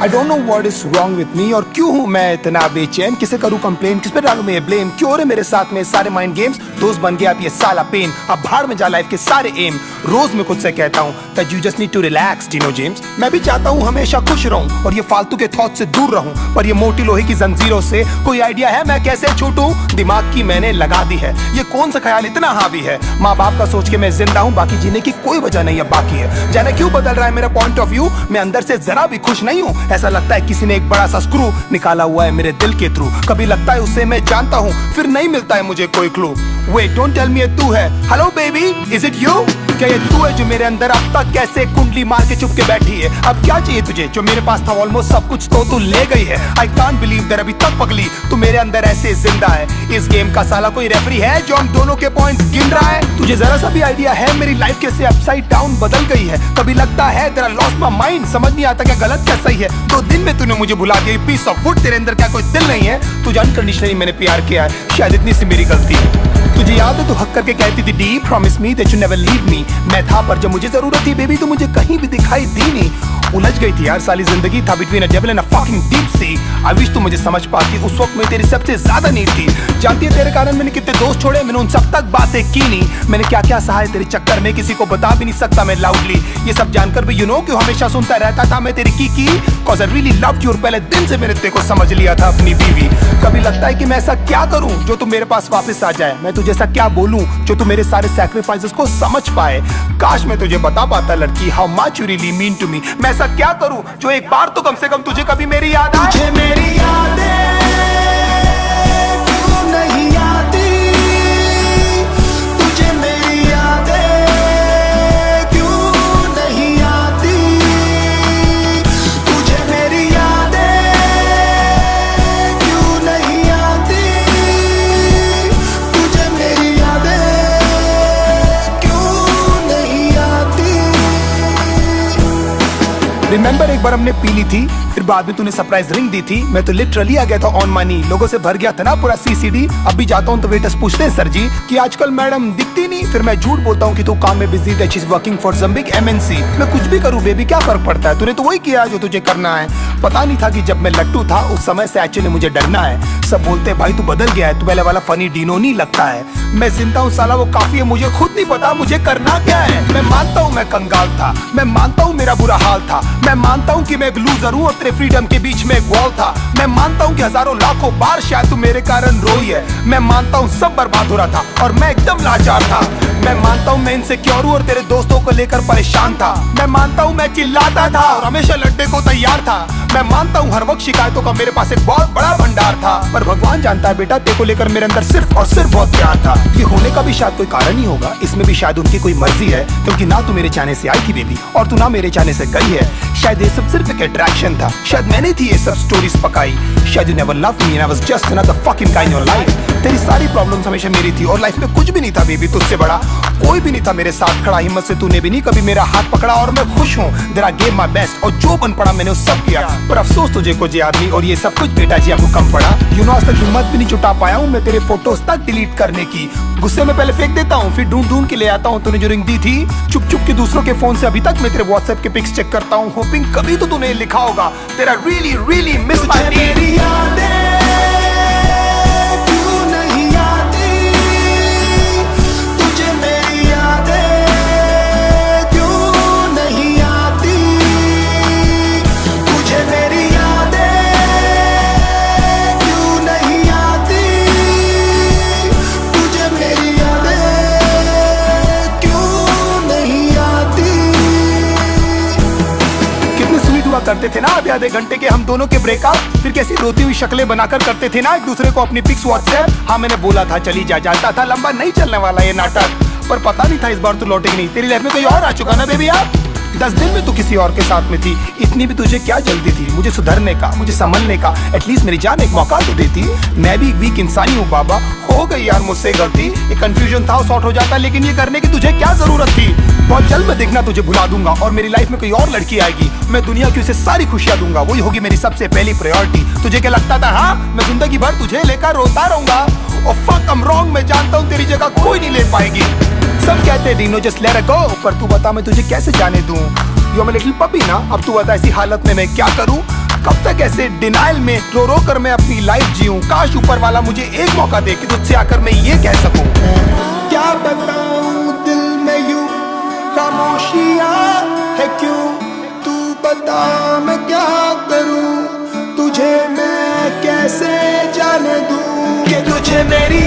I don't know what is wrong with me, और क्यों हूँ मैं इतना बेचैन, किसे करूँ कंप्लेन, किस पे डालूं मैं ब्लेम, क्यों रे मेरे साथ में सारे माइंड गेम्स, दोस्त बन गया अब ये साला पेन, अब भाड़ में जा लाइफ के सारे एम। रोज मैं खुद से कहता हूँ that you just need to relax Dino James. मैं भी चाहता हूँ हमेशा खुश रहूं और ये फालतू के थॉट से दूर रहूं, पर ये मोटी लोहे की जंजीरों से कोई आइडिया है मैं कैसे छूटूं, दिमाग की मैंने लगा दी है, ये कौन सा ख्याल इतना हावी है, माँ बाप का सोच के मैं जिंदा हूँ, बाकी जीने की कोई वजह नहीं है बाकी है। जाने क्यों बदल रहा है मेरा पॉइंट ऑफ व्यू, मैं अंदर से जरा भी खुश नहीं हूँ, ऐसा लगता है किसी ने एक बड़ा सा स्क्रू निकाला हुआ है मेरे दिल के थ्रू। कभी लगता है उसे मैं जानता हूँ, फिर नहीं मिलता है मुझे कोई clue. Wait don't tell me ये तू है, hello baby is it you, क्या ये तू है जो मेरे अंदर अब तक कैसे कुंडली मार के चुप के बैठी है, अब क्या चाहिए तुझे, जो मेरे पास था ऑलमोस्ट सब कुछ तो तू ले गई है। आई कांट बिलीव दैट अभी तक पगली तू मेरे अंदर ऐसे जिंदा है, इस गेम का साला कोई रेफरी है जो हम दोनों के पॉइंट्स गिन रहा है। तुझे जरा सा भी आइडिया है मेरी लाइफ कैसे अपसाइड डाउन बदल गई है, कभी लगता है तेरा लॉस्ट माय माइंड, समझ नहीं आता क्या गलत क्या सही है, 2 दिन में तूने मुझे भुला दिया, पीस ऑफ वुड, तेरे अंदर क्या कोई दिल नहीं है, तुझे अनकंडीशनली मैंने प्यार किया है, शायद इतनी सी मेरी गलती है। तुझे याद है तू हक करके कहती थी D promise me that you never leave me, मैं था पर जब मुझे जरूरत थी बेबी तो मुझे कहीं भी दिखाई दी नहीं, उलझ गई थी यार साली जिंदगी, था between a devil and a fucking deep sea. I wish तू मुझे समझ पाती, उस वक्त मैं तेरी सबसे ज्यादा नीड थी, जानती है तेरे कारण मैंने कितने दोस्त छोड़े, मैंने उन सब तक बातें की नहीं, मैंने क्या क्या सहा है तेरे चक्कर में, किसी को बता भी नहीं सकता मैं लाउडली, ये सब जानकर भी यू नो क्यों हमेशा सुनता रहता था मैं तेरी की cause I really loved you, और पहले दिन से मैंने तेरे को समझ लिया था अपनी बीवी। कभी लगता है कि मैं ऐसा क्या करूं जो तू मेरे पास वापस आ जाए, मैं तुझे ऐसा क्या बोलूं जो तू मेरे सारे सैक्रिफाइसेस को समझ पाए, काश मैं तुझे बता पाता लड़की how much you really mean to me, मैं ऐसा क्या करूं जो एक बार तो कम से कम तुझे कभी मेरी याद आए। तुझे मेरी यादें क्यों नहीं आती, तुझे मेरी यादें क्यों नहीं आती, तुझे मेरी यादें क्यों नहीं आती, तुझे मेरी यादें क्यों नहीं आती। रिमेंबर एक बार हमने पी ली थी, फिर बाद में तूने सरप्राइज रिंग दी थी, मैं तो लिटरली आ गया था ऑन मनी, लोगों से भर गया था ना पूरा सीसीडी। अब भी जाता हूँ तो वेटर्स पूछते हैं सर जी कि आजकल मैडम दिखती नहीं, फिर मैं झूठ बोलता हूँ कि तू काम में busy that she is working for some big MNC. मैं कुछ भी करूँ बेबी क्या फर्क पड़ता है, तूने तो वही किया जो तुझे करना है। पता नहीं था कि जब मैं लट्टू था उस समय से एक्चुअली मुझे डरना है, सब बोलते हैं भाई तू बदल गया है, तू पहले वाला फनी डीनो नहीं लगता है, मैं जिंदा हूँ साला वो काफी है, मुझे खुद नहीं पता मुझे करना क्या है। मैं मानता हूँ मैं कंगाल था, मैं मानता हूँ मेरा बुरा हाल था, मैं मानता हूँ कि मैं एक लूजर हूँ और तेरे फ्रीडम के बीच में एक वॉल था, मैं मानता हूँ कि हजारों लाखों बार शायद तू मेरे कारण रोई है, मैं मानता हूँ सब बर्बाद हो रहा था और मैं एकदम लाचार था, मैं मानता हूँ मैं इनसिक्योर हूँ और तेरे दोस्तों को लेकर परेशान था, मैं मानता हूँ मैं चिल्लाता था और हमेशा लड़ने को तैयार था, मैं मानता हूँ हर वक्त शिकायतों का मेरे पास एक बहुत बड़ा भंडार था, पर भगवान जानता है बेटा तेरे को लेकर मेरे अंदर सिर्फ और सिर्फ बहुत प्यार था। ये होने का भी शायद कोई कारण ही होगा, इसमें भी शायद उनकी कोई मर्जी है, क्योंकि ना तू मेरे चाहने से आई थी बेबी और तू ना मेरे चाहने से गई है, शायद ये सब सिर्फ एक अट्रैक्शन था, शायद मैंने थी ये सब स्टोरीज पकाई, शायद you never loved me and I was just another fucking guy in your life. तेरी सारी प्रॉब्लम्स हमेशा मेरी थी और लाइफ में कुछ भी नहीं था बेबी तुझसे बड़ा, कोई भी नहीं था मेरे साथ खड़ा, हिम्मत से तूने भी नहीं कभी मेरा हाथ पकड़ा और मैं खुश हूँ that I gave my best, और जो बन पड़ा मैंने उस सब किया, पर अफसोस तुझे कुछ याद नहीं और ये सब कुछ बेटा जी आपको कम पड़ा। यू नो आज तक हिम्मत भी नहीं जुटा पाया हूँ मैं तेरे फोटोज तक डिलीट करने की, गुस्से में पहले फेंक देता हूँ फिर ढूंढ ढूंढ के ले आता हूँ, तूने जो रिंग दी थी चुप चुप के दूसरों के फोन से अभी तक मैं तेरे व्हाट्सएप के पिक्स चेक करता हूँ, होपिंग कभी तो तूने लिखा होगा तेरा रियली रियली मिस माय मेरी यादें क्यों नहीं आती, तुझे मेरी यादें क्यों नहीं आती, तुझे मेरी यादें क्यों नहीं आती, तुझे मेरी यादें क्यों नहीं आती। कितने स्वीट हुआ करते थे ना आधे घंटे के हम दोनों के ब्रेकअप, फिर कैसी रोती हुई शक्लें बनाकर करते थे ना एक दूसरे को अपनी पिक्स व्हाट्सएप। हाँ मैंने बोला था चली जा, जानता था लंबा नहीं चलने वाला ये नाटक, पर पता नहीं था इस बार तू लौटेगी नहीं, तेरी लाइफ में कोई और आ चुका ना बेबी यार, 10 दिन में तू किसी और के साथ में थी, इतनी भी तुझे क्या जल्दी थी मुझे सुधरने का, मुझे संभलने का, एटलीस्ट मेरी जान एक मौका तो देती, मैं भी एक वीक इंसानी हूँ बाबा, हो गई यार मुझसे गलती, एक कंफ्यूजन था सॉर्ट हो जाता, लेकिन ये करने की तुझे क्या जरूरत थी, बहुत जल्द मैं देखना तुझे भुला दूंगा और मेरी लाइफ में कोई और लड़की आएगी, मैं दुनिया की उसे सारी खुशियां दूंगा, वही होगी मेरी सबसे पहली प्रायोरिटी। तुझे क्या लगता था हाँ मैं जिंदगी भर तुझे लेकर रोता रहूंगा, और फक आई एम रॉन्ग, मैं जानता हूँ तेरी जगह कोई नहीं ले पाएगी, सब कहते हैं Dino just let it go, पर तू बता मैं तुझे कैसे जाने दूं, you are my little puppy ना, अब तू बता ऐसी हालत में मैं क्या करूं, कब तक ऐसे डिनाइल में रो रो कर मैं अपनी लाइफ जीऊं। काश ऊपर वाला मुझे एक मौका दे कि तुझसे आकर मैं ये कह सकूं। क्या बताऊं दिल में यूं खामोशियां है क्यों, तू बता मैं क्या करूं, तुझे मैं कैसे जाने दूं कि तुझे मेरी